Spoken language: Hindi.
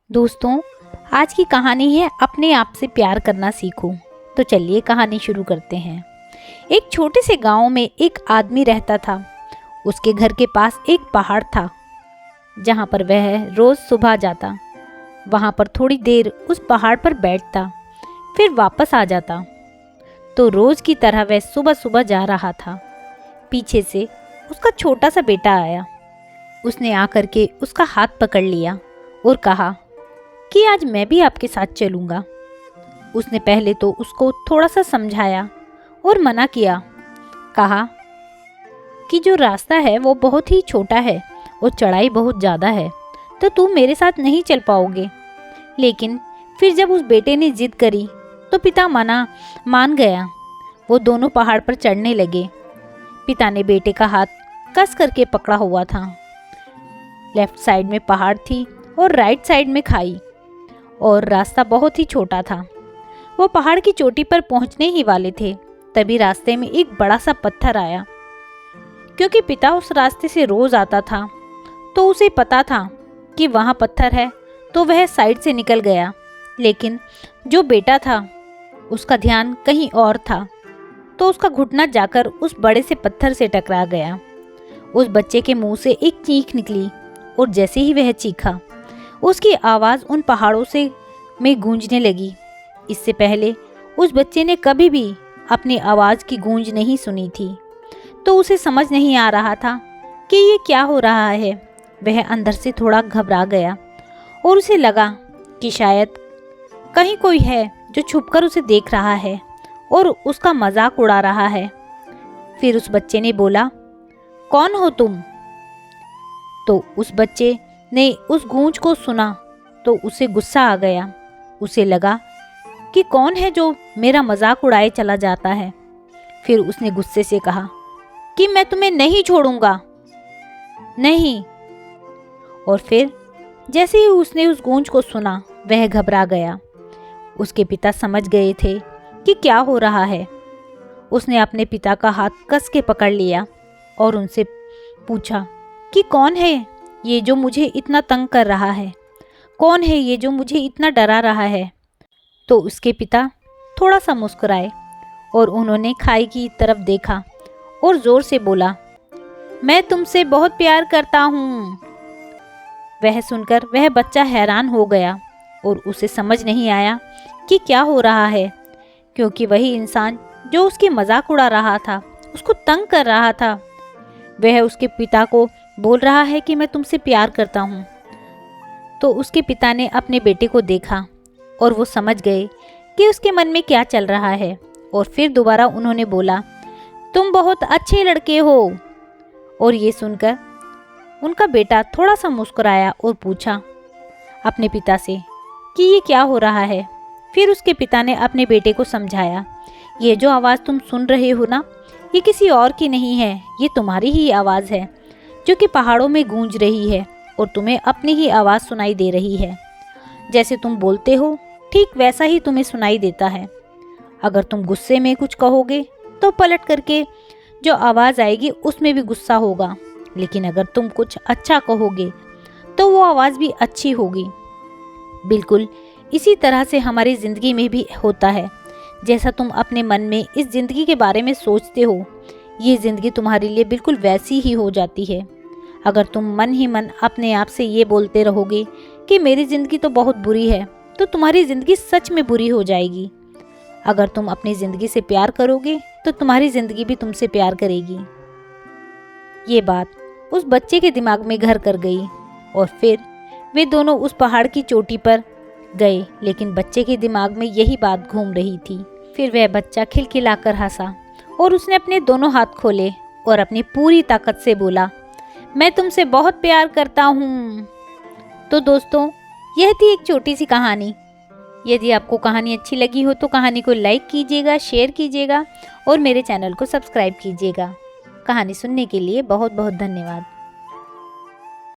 दोस्तों, आज की कहानी है अपने आप से प्यार करना सीखो। तो चलिए कहानी शुरू करते हैं। एक छोटे से गांव में एक आदमी रहता था। उसके घर के पास एक पहाड़ था जहां पर वह रोज सुबह जाता। वहां पर थोड़ी देर उस पहाड़ पर बैठता, फिर वापस आ जाता। तो रोज की तरह वह सुबह सुबह जा रहा था। पीछे से उसका छोटा सा बेटा आया। उसने आकर के उसका हाथ पकड़ लिया और कहा कि आज मैं भी आपके साथ चलूँगा। उसने पहले तो उसको थोड़ा सा समझाया और मना किया। कहा कि जो रास्ता है वो बहुत ही छोटा है और चढ़ाई बहुत ज़्यादा है, तो तुम मेरे साथ नहीं चल पाओगे। लेकिन फिर जब उस बेटे ने जिद करी तो पिता मान गया। वो दोनों पहाड़ पर चढ़ने लगे। पिता ने बेटे का हाथ कस करके पकड़ा हुआ था। लेफ्ट साइड में पहाड़ थी और राइट साइड में खाई, और रास्ता बहुत ही छोटा था। वो पहाड़ की चोटी पर पहुंचने ही वाले थे, तभी रास्ते में एक बड़ा सा पत्थर आया। क्योंकि पिता उस रास्ते से रोज आता था, तो उसे पता था कि वहाँ पत्थर है, तो वह साइड से निकल गया। लेकिन जो बेटा था उसका ध्यान कहीं और था, तो उसका घुटना जाकर उस बड़े से पत्थर से टकरा गया। उस बच्चे के मुंह से एक चीख निकली, और जैसे ही वह चीखा, उसकी आवाज़ उन पहाड़ों से में गूंजने लगी। इससे पहले उस बच्चे ने कभी भी अपनी आवाज़ की गूंज नहीं सुनी थी, तो उसे समझ नहीं आ रहा था कि ये क्या हो रहा है। वह अंदर से थोड़ा घबरा गया और उसे लगा कि शायद कहीं कोई है जो छुपकर उसे देख रहा है और उसका मजाक उड़ा रहा है। फिर उस बच्चे ने बोला, कौन हो तुम? तो उस बच्चे ने उस गूंज को सुना तो उसे गुस्सा आ गया। उसे लगा कि कौन है जो मेरा मजाक उड़ाए चला जाता है। फिर उसने गुस्से से कहा कि मैं तुम्हें नहीं छोड़ूंगा, नहीं। और फिर जैसे ही उसने उस गूंज को सुना, वह घबरा गया। उसके पिता समझ गए थे कि क्या हो रहा है। उसने अपने पिता का हाथ कस के पकड़ लिया और उनसे पूछा कि कौन है ये जो मुझे इतना तंग कर रहा है? कौन है ये जो मुझे इतना डरा रहा है? तो उसके पिता थोड़ा सा मुस्कुराए और उन्होंने खाई की तरफ देखा और जोर से बोला, मैं तुमसे बहुत प्यार करता हूँ। वह सुनकर वह बच्चा हैरान हो गया और उसे समझ नहीं आया कि क्या हो रहा है, क्योंकि वही इंसान जो उसकी मजाक उड़ा रहा था, उसको तंग कर रहा था, वह उसके पिता को बोल रहा है कि मैं तुमसे प्यार करता हूँ। तो उसके पिता ने अपने बेटे को देखा और वो समझ गए कि उसके मन में क्या चल रहा है, और फिर दोबारा उन्होंने बोला, तुम बहुत अच्छे लड़के हो। और ये सुनकर उनका बेटा थोड़ा सा मुस्कुराया और पूछा अपने पिता से कि ये क्या हो रहा है। फिर उसके पिता ने अपने बेटे को समझाया, ये जो आवाज़ तुम सुन रहे हो ना, ये किसी और की नहीं है, ये तुम्हारी ही आवाज़ है जो कि पहाड़ों में गूंज रही है, और तुम्हें अपनी ही आवाज़ सुनाई दे रही है। जैसे तुम बोलते हो ठीक वैसा ही तुम्हें सुनाई देता है। अगर तुम गुस्से में कुछ कहोगे तो पलट करके जो आवाज़ आएगी उसमें भी गुस्सा होगा, लेकिन अगर तुम कुछ अच्छा कहोगे तो वो आवाज़ भी अच्छी होगी। बिल्कुल इसी तरह से हमारी ज़िंदगी में भी होता है। जैसा तुम अपने मन में इस ज़िंदगी के बारे में सोचते हो, ये ज़िंदगी तुम्हारे लिए बिल्कुल वैसी ही हो जाती है। अगर तुम मन ही मन अपने आप से ये बोलते रहोगे कि मेरी ज़िंदगी तो बहुत बुरी है, तो तुम्हारी ज़िंदगी सच में बुरी हो जाएगी। अगर तुम अपनी ज़िंदगी से प्यार करोगे तो तुम्हारी ज़िंदगी भी तुमसे प्यार करेगी। ये बात उस बच्चे के दिमाग में घर कर गई, और फिर वे दोनों उस पहाड़ की चोटी पर गए। लेकिन बच्चे के दिमाग में यही बात घूम रही थी। फिर वह बच्चा खिलखिलाकर हंसा और उसने अपने दोनों हाथ खोले और अपनी पूरी ताकत से बोला, मैं तुमसे बहुत प्यार करता हूँ। तो दोस्तों, यह थी एक छोटी सी कहानी। यदि आपको कहानी अच्छी लगी हो तो कहानी को लाइक कीजिएगा, शेयर कीजिएगा और मेरे चैनल को सब्सक्राइब कीजिएगा। कहानी सुनने के लिए बहुत बहुत धन्यवाद।